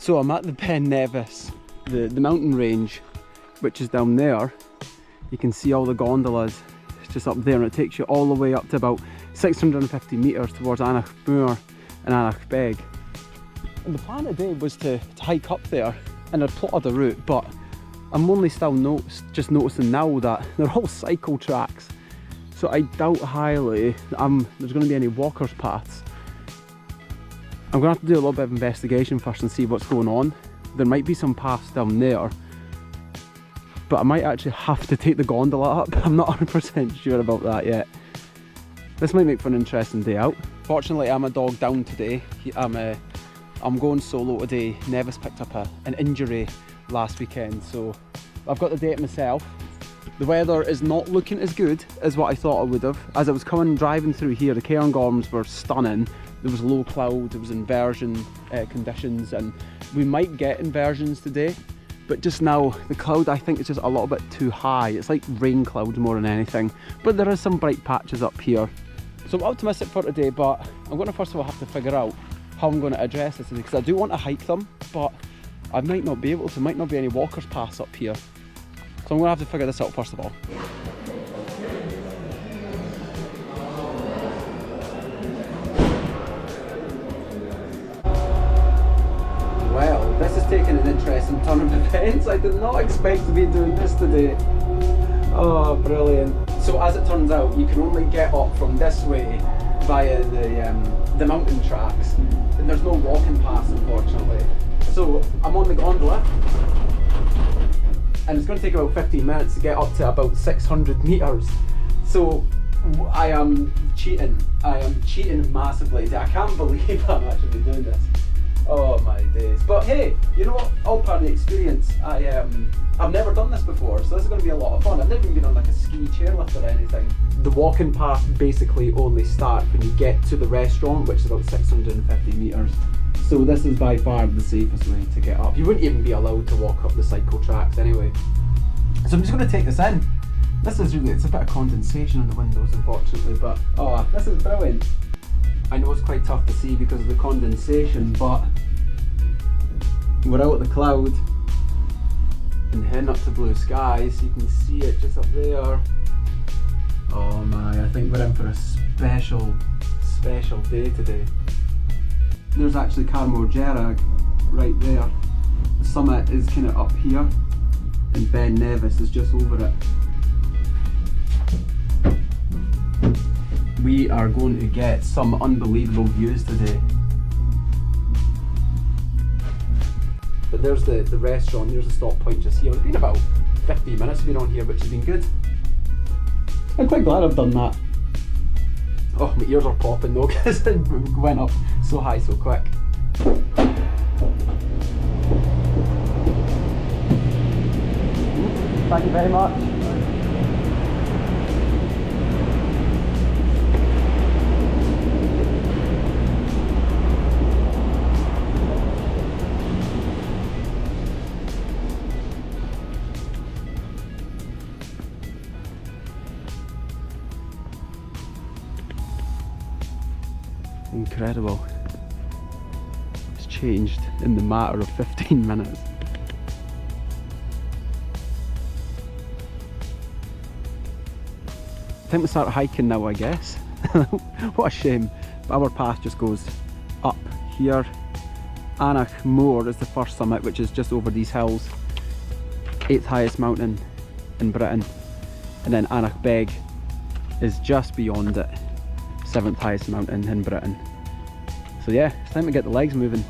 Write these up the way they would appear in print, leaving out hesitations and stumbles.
So I'm at the Ben Nevis, the mountain range, which is down there. You can see all the gondolas. It's just up there, and it takes you all the way up to about 650 metres towards Aonach and Aonach Beag. And the plan today was to hike up there, and I'd plotted a route, but I'm only still just noticing now that they're all cycle tracks. So I doubt highly there's going to be any walkers paths. I'm going to have to do a little bit of investigation first and see what's going on. There might be some paths down there, but I might actually have to take the gondola up. I'm not 100% sure about that yet. This might make for an interesting day out. Fortunately, I'm a dog down today. I'm going solo today. Nevis picked up an injury last weekend, so I've got the day to myself. The weather is not looking as good as what I thought it would have. As I was driving through here, the cairngorms were stunning. There was low cloud, there was inversion conditions, and we might get inversions today. But just now, the cloud I think is just a little bit too high. It's like rain clouds more than anything. But there is some bright patches up here. So I'm optimistic for today, but I'm going to first of all have to figure out how I'm going to address this today, because I do want to hike them, but I might not be able to. Might not be any walkers paths up here. So I'm going to have to figure this out first of all. Well, this is taking an interesting turn of events. I did not expect to be doing this today. Oh, brilliant. So as it turns out, you can only get up from this way via the mountain tracks, and there's no walking paths, unfortunately. So I'm on the gondola, and it's going to take about 15 minutes to get up to about 600 metres. So I am cheating. I am cheating massively. I can't believe I'm actually doing this. Oh my days. But hey, you know what? All part of the experience. I've never done this before, so this is going to be a lot of fun. I've never even been on like a ski chairlift or anything. The walking path basically only starts when you get to the restaurant, which is about 650 metres. So this is by far the safest way to get up. You wouldn't even be allowed to walk up the cycle tracks anyway. So I'm just going to take this in. This is really, it's a bit of condensation on the windows unfortunately, but oh, this is brilliant. I know it's quite tough to see because of the condensation, but we're out of the cloud and heading up to blue skies. You can see it just up there. Oh my, I think we're in for a special day today. There's actually Carmorgerag right there. The summit is kind of up here, and Ben Nevis is just over it. We are going to get some unbelievable views today. But there's the restaurant, there's the stop point just here. It's been about 15 minutes we've been on here, which has been good. I'm quite glad I've done that. Oh, my ears are popping though because it went up so high so quick. Thank you very much. Incredible. It's changed in the matter of 15 minutes. I think we start hiking now, I guess. What a shame. But our path just goes up here. Aonach Moor is the first summit, which is just over these hills. 8th highest mountain in Britain. And then Aonach Beag is just beyond it. 7th highest mountain in Britain. So yeah, it's time to get the legs moving.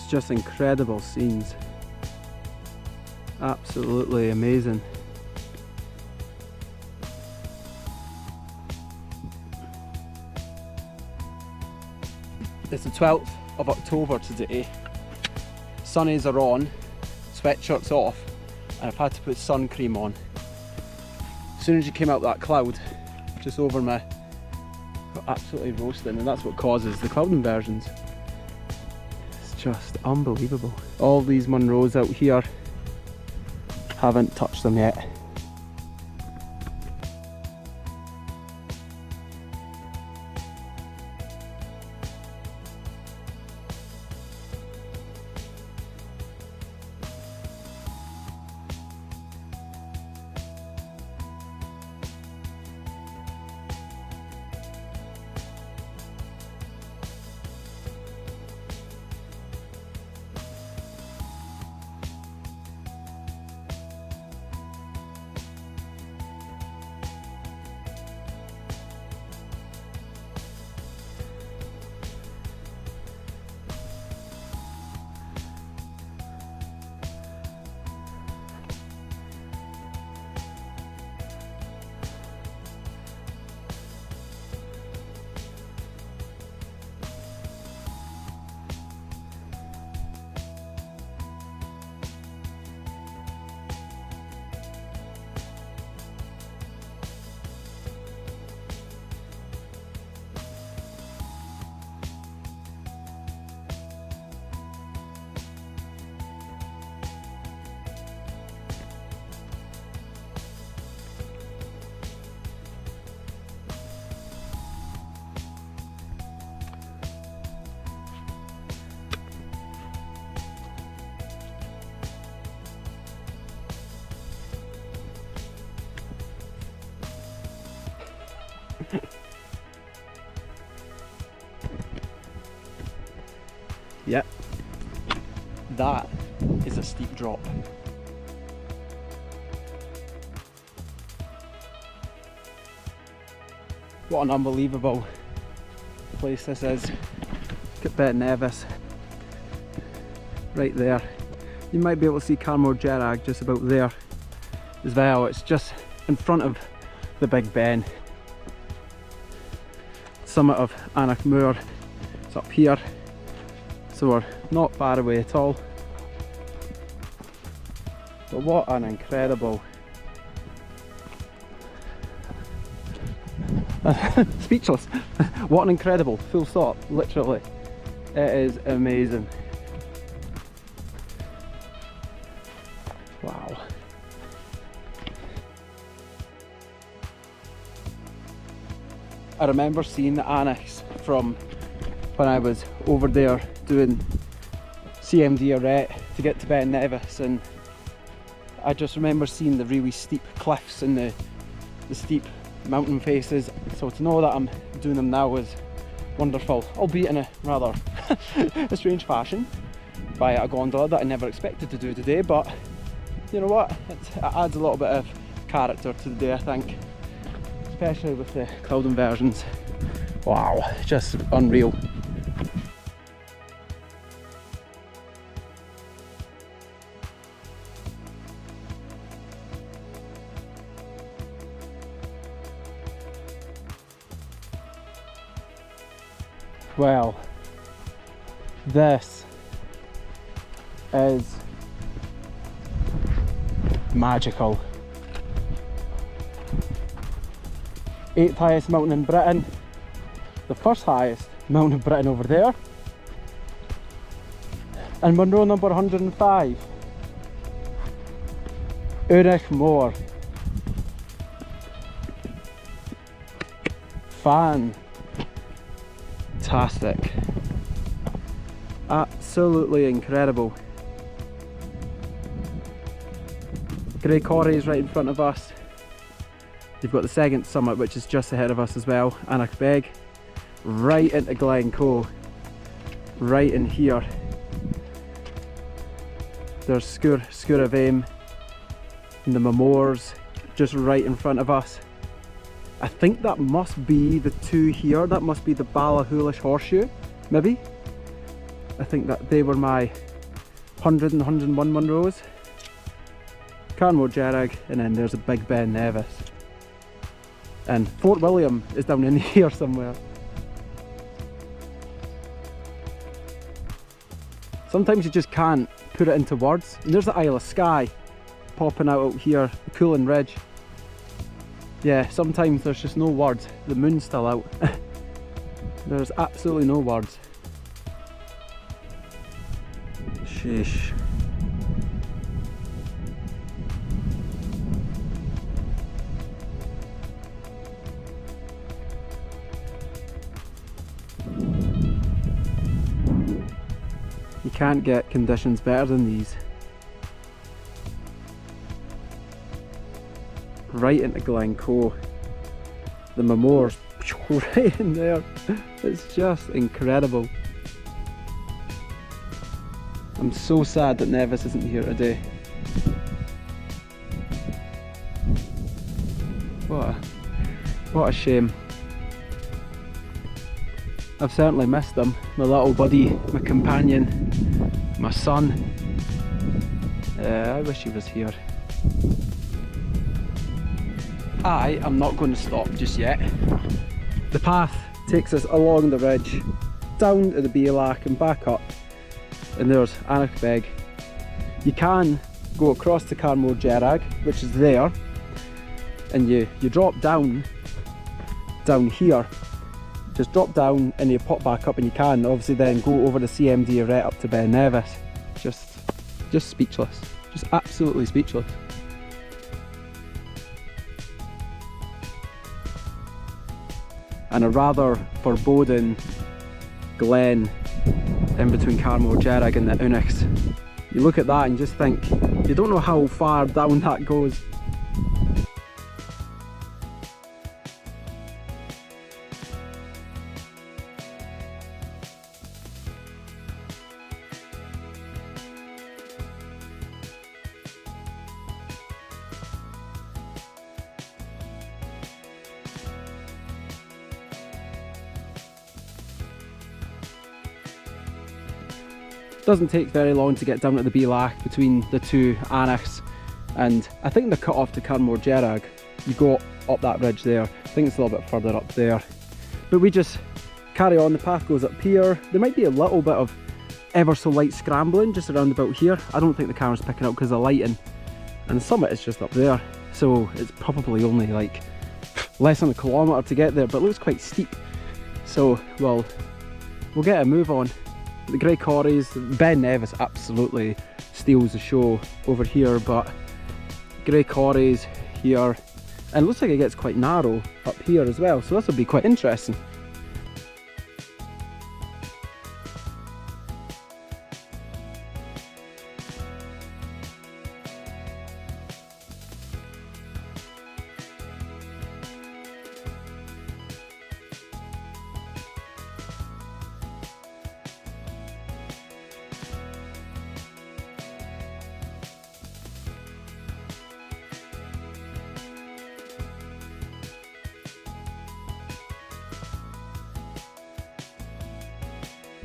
It's just incredible scenes. Absolutely amazing. It's the 12th of October today. Sunnies are on, sweatshirts off, and I've had to put sun cream on. As soon as you came out that cloud, just over me, got absolutely roasting, and that's what causes the cloud inversions. It's just unbelievable. All these Munros out here, haven't touched them yet. Yep, that is a steep drop. What an unbelievable place this is. Look at Bet Nevis, right there. You might be able to see Carmor Gerag just about there as well. It's just in front of the Big Ben. Summit of Aonach Moor, it's up here, so we're not far away at all. But what an incredible speechless. What an incredible, full stop, literally. It is amazing. Wow. I remember seeing the Aonachs from when I was over there doing CMD Arret to get to Ben Nevis, and I just remember seeing the really steep cliffs and the steep mountain faces. So to know that I'm doing them now is wonderful, albeit in a rather a strange fashion via a gondola that I never expected to do today, but you know what, it adds a little bit of character to the day, I think, especially with the cloud inversions. Wow, just unreal. Well, this is magical. 8th highest mountain in Britain, the first highest mountain in Britain over there, and Munro number 105, Aonach Moor. Fantastic, absolutely incredible. Grey Quarry is right in front of us. You've got the second summit, which is just ahead of us as well, Aonach Beag, right into Glencoe, right in here. There's Sgúr of Aim and the Moors just right in front of us. I think that must be the two here, that must be the Ballachulish Horseshoe, maybe? I think that they were my 100 and 101 Munros. Carnmore Jerrig, and then there's a Big Ben Nevis. And Fort William is down in here somewhere. Sometimes you just can't put it into words. And there's the Isle of Skye popping out here, the Coolin Ridge. Yeah, sometimes there's just no words. The moon's still out. There's absolutely no words. Sheesh. You can't get conditions better than these. Right into Glencoe. The Mamors right in there. It's just incredible. I'm so sad that Nevis isn't here today. What a shame. I've certainly missed him, my little buddy, my companion, my son. I wish he was here. I am not going to stop just yet. The path takes us along the ridge, down to the Beag and back up, and there's Aonach Beag. You can go across to Carnmore Jerrig, which is there, and you drop down here. Just drop down and you pop back up, and you can obviously then go over the CMD right up to Ben Nevis. Just speechless, just absolutely speechless. And a rather foreboding glen in between Carnmore Jerrig and the Aonachs. You look at that and just think, you don't know how far down that goes. Doesn't take very long to get down to the Beag between the two Aonachs, and I think they're cut off to Carnmore Jerrig. You go up that ridge there. I think it's a little bit further up there. But we just carry on, the path goes up here. There might be a little bit of ever so light scrambling just around about here. I don't think the camera's picking up because of the lighting. And the summit is just up there. So it's probably only like less than a kilometre to get there, but it looks quite steep. So we'll get a move on. The grey corries, Ben Nevis absolutely steals the show over here, but grey corries here, and it looks like it gets quite narrow up here as well, so this will be quite interesting.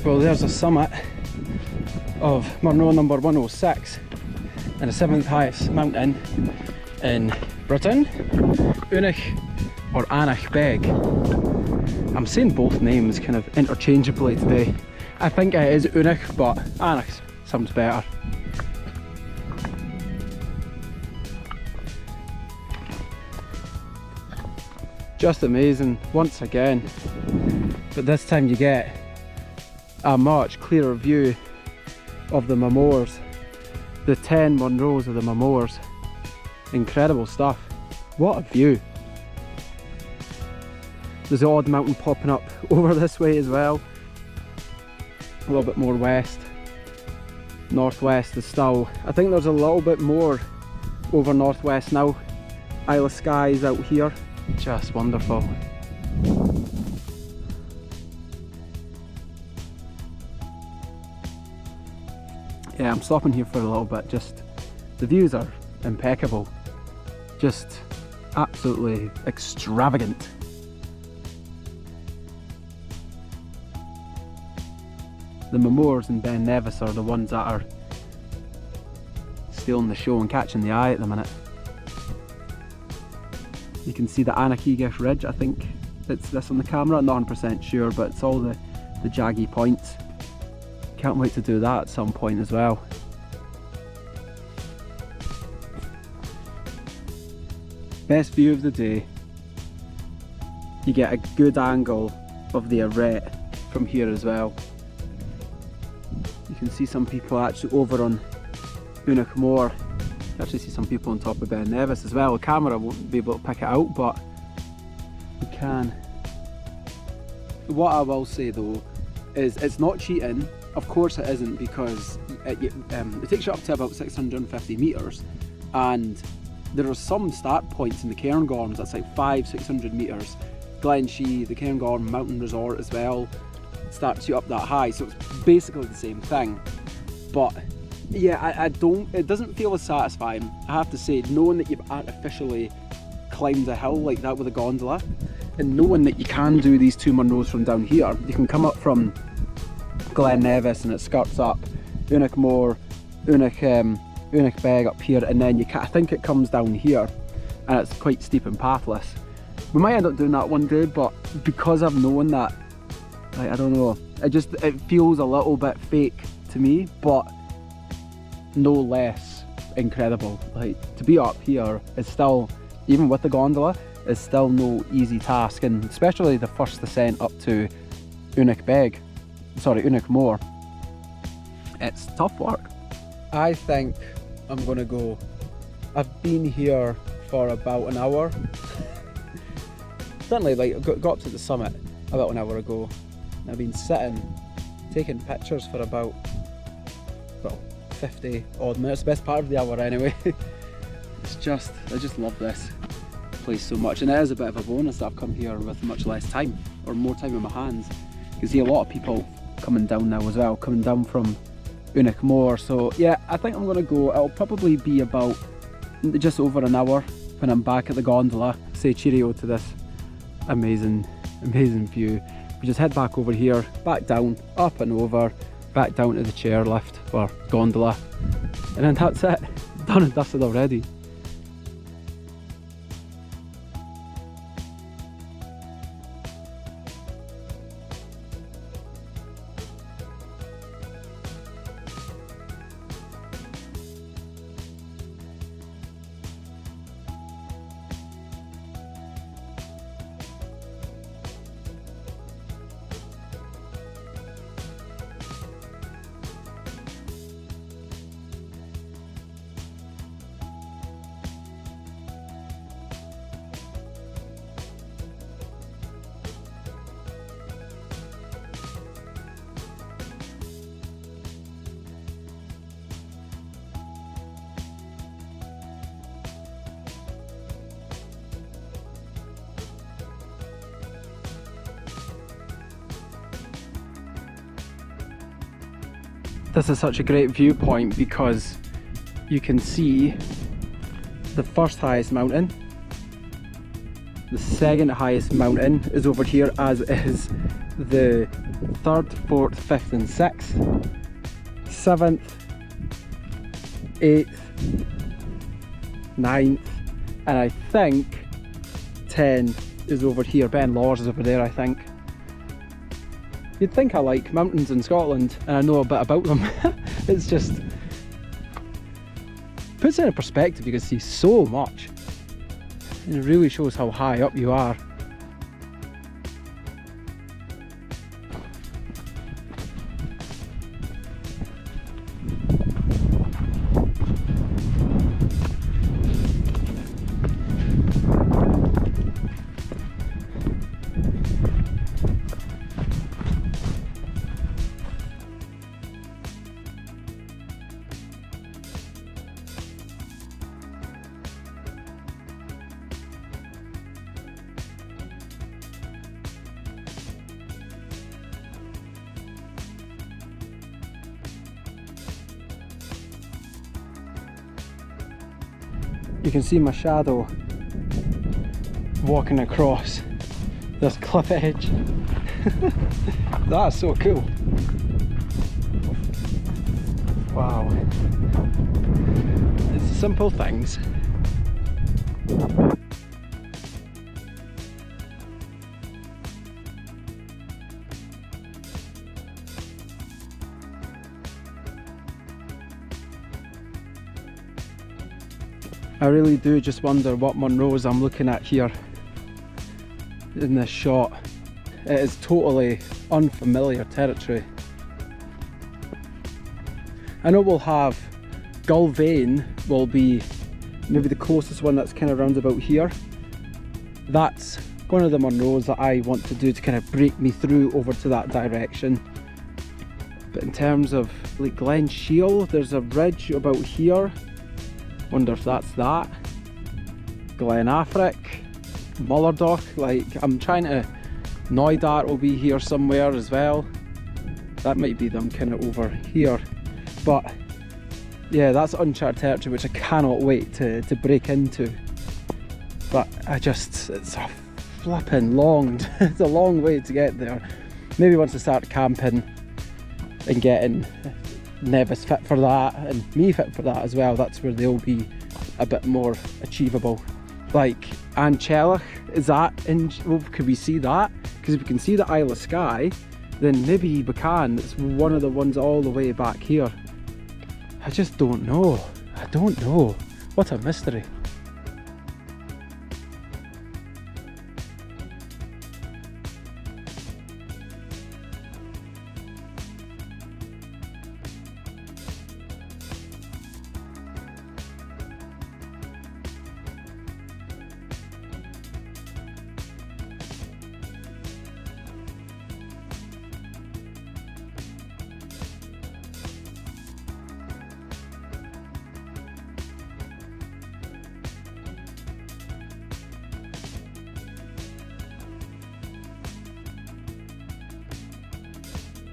Well, there's the summit of Munro number 106 and the 7th highest mountain in Britain, Aonach or Aonach Beag. I'm saying both names kind of interchangeably today. I think it is Aonach, but Aonach sounds better. Just amazing once again, but this time you get a much clearer view of the Mamors, the 10 Munros of the Mamors. Incredible stuff. What a view. There's the odd mountain popping up over this way as well. A little bit more west. Northwest is still, I think there's a little bit more over northwest now. Isle of Skye is out here. Just wonderful. Yeah, I'm stopping here for a little bit. Just the views are impeccable, just absolutely The Munros and Ben Nevis are the ones that are stealing the show and catching the eye at the minute. You can see the Aonach ridge, I think it's this on the camera, I'm not 100% sure, but it's all the jaggy points. Can't wait to do that at some point as well. Best view of the day. You get a good angle of the arete from here as well. You can see some people actually over on Aonach Moor. You can actually see some people on top of Ben Nevis as well. The camera won't be able to pick it out, but you can. What I will say though is it's not cheating. Of course it isn't, because it takes you up to about 650 metres, and there are some start points in the Cairngorms that's like 500-600 metres. Glenshee, the Cairngorm Mountain Resort as well, starts you up that high, so it's basically the same thing. But yeah, it doesn't feel as satisfying, I have to say, knowing that you've artificially climbed a hill like that with a gondola, and knowing that you can do these two Munros from down here. You can come up from Glen Nevis and it skirts up Aonach Moor, Aonach Beag up here, and then I think it comes down here and it's quite steep and pathless. We might end up doing that one day, but because I've known that, like, I don't know, it feels a little bit fake to me, but no less incredible. Like, to be up here is still, even with the gondola, is still no easy task, and especially the first descent up to Aonach Moor. It's tough work. I think I'm gonna go. I've been here for about an hour. Certainly, like, got up to the summit about an hour ago. I've been sitting, taking pictures for about, well, 50 odd minutes, the best part of the hour anyway. I just love this place so much, and it is a bit of a bonus that I've come here with much less time, or more time in my hands. You can see a lot of people coming down now as well, coming down from Aonach Moor. So yeah, I think I'm gonna go. It'll probably be about just over an hour when I'm back at the gondola. Say cheerio to this amazing view. We just head back over here, back down, up and over, back down to the chairlift or gondola, and then that's it. Done and dusted already. This is such a great viewpoint because you can see the first highest mountain, the second highest mountain is over here, as is the 3rd, 4th, 5th and 6th, 7th, 8th, 9th, and I think 10 is over here. Ben Lawers is over there, I think. You'd think I like mountains in Scotland and I know a bit about them. It's just puts it in perspective. You can see so much, and it really shows how high up you are. You can see my shadow walking across this cliff edge. That's so cool. Wow. It's simple things. I really do just wonder what Munros I'm looking at here in this shot. It is totally unfamiliar territory. I know we'll have Gulvain will be maybe the closest one that's kind of round about here. That's one of the Munros that I want to do to kind of break me through over to that direction. But in terms of like Glen Shiel, there's a ridge about here. Wonder if that's that. Glen Affric, Mullerdoch, like I'm trying to, Neudart will be here somewhere as well. That might be them kind of over here. But yeah, that's uncharted territory which I cannot wait to break into. But it's a flipping long, it's a long way to get there. Maybe once I start camping and getting Nevis fit for that and me fit for that as well, that's where they'll be a bit more achievable. Like Aonach, is that in, well, could we see that? Because if we can see the Isle of Skye, then maybe we can. It's one of the ones all the way back here. I just don't know. I don't know. What a mystery.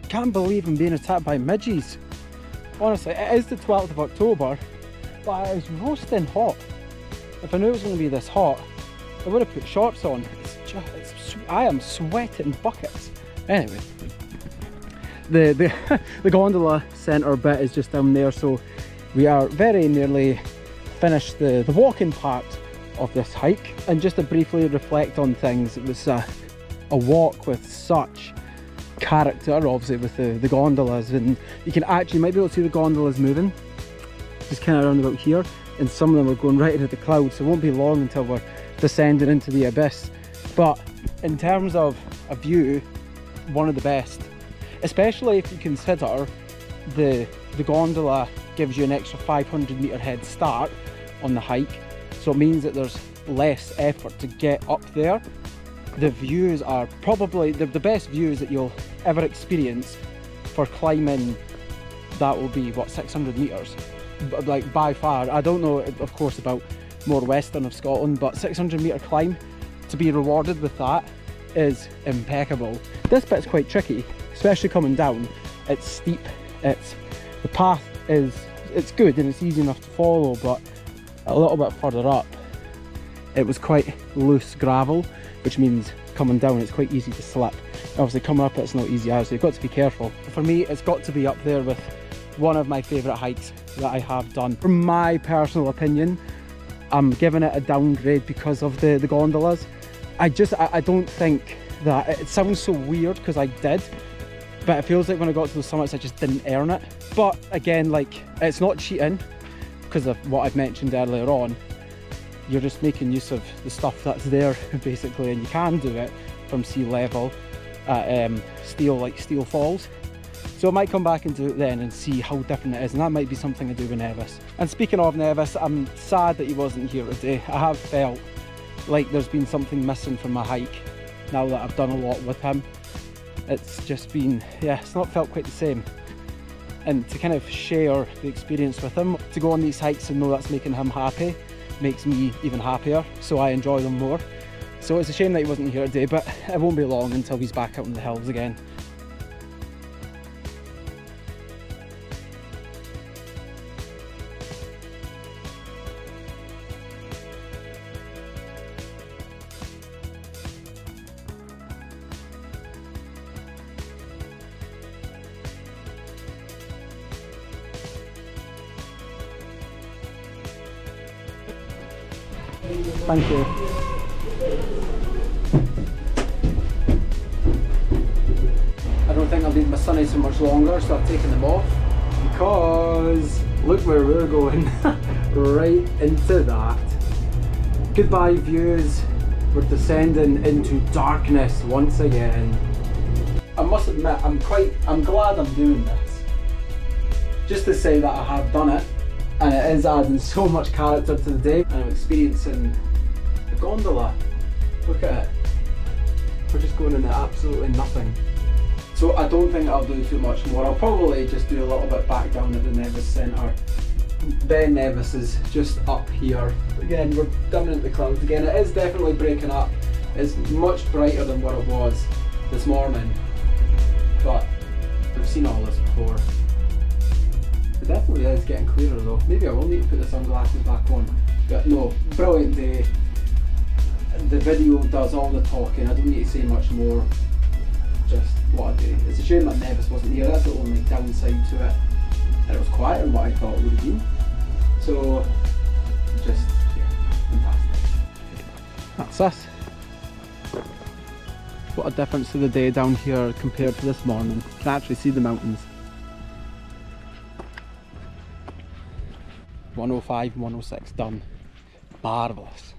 Can't believe I'm being attacked by midges. Honestly, it is the 12th of October, but it is roasting hot. If I knew it was going to be this hot, I would have put shorts on. I am sweating buckets. Anyway, the gondola centre bit is just down there, so we are very nearly finished the walking part of this hike. And just to briefly reflect on things, it was a walk with such character, obviously with the gondolas, and you can actually might be able to see the gondolas moving just kind of around about here, and some of them are going right into the clouds, so it won't be long until we're descending into the abyss. But in terms of a view, one of the best, especially if you consider the gondola gives you an extra 500 metre head start on the hike, so it means that there's less effort to get up there. The views are probably the best views that you'll ever experience for climbing. That will be what, 600 metres, like by far. I don't know of course about more western of Scotland, but 600 metre climb, to be rewarded with that is impeccable. This bit's quite tricky, especially coming down. It's steep, the path it's good and it's easy enough to follow, but a little bit further up it was quite loose gravel, which means coming down it's quite easy to slip. Obviously coming up it's not easy either, so you've got to be careful. For me, it's got to be up there with one of my favourite hikes that I have done. From my personal opinion, I'm giving it a downgrade because of the gondolas. I don't think that, it sounds so weird because I did, but it feels like when I got to the summits I just didn't earn it. But again, like, it's not cheating because of what I've mentioned earlier on. You're just making use of the stuff that's there basically, and you can do it from sea level at Steel Falls. So I might come back and do it then and see how different it is, and that might be something I do with Nevis. And speaking of Nevis, I'm sad that he wasn't here today. I have felt like there's been something missing from my hike now that I've done a lot with him. It's just been, yeah, it's not felt quite the same. And to kind of share the experience with him, to go on these hikes and know that's making him happy, makes me even happier, so I enjoy them more. So it's a shame that he wasn't here today, but it won't be long until he's back out in the hills again. Thank you. I don't think I'll need my sunnies so much longer, so I've taken them off because look where we're going. Right into that. Goodbye views. We're descending into darkness once again. I must admit, I'm glad I'm doing this. Just to say that I have done it, and it is adding so much character to the day. And I'm experiencing the gondola. Look at it. We're just going into absolutely nothing. So I don't think I'll do too much more. I'll probably just do a little bit back down at the Nevis Centre. Ben Nevis is just up here. Again, we're down into the clouds again. It is definitely breaking up. It's much brighter than what it was this morning. But we've seen all this before. It definitely is getting clearer though. Maybe I will need to put the sunglasses back on. But no, brilliant day. The video does all the talking. I don't need to say much more. Just what a day. It's a shame that Nevis wasn't here. That's the only downside to it. And it was quieter than what I thought it would have been. So, just, yeah, fantastic. That's us. What a difference to the day down here compared to this morning. You can actually see the mountains. 105, 106 done. Marvellous.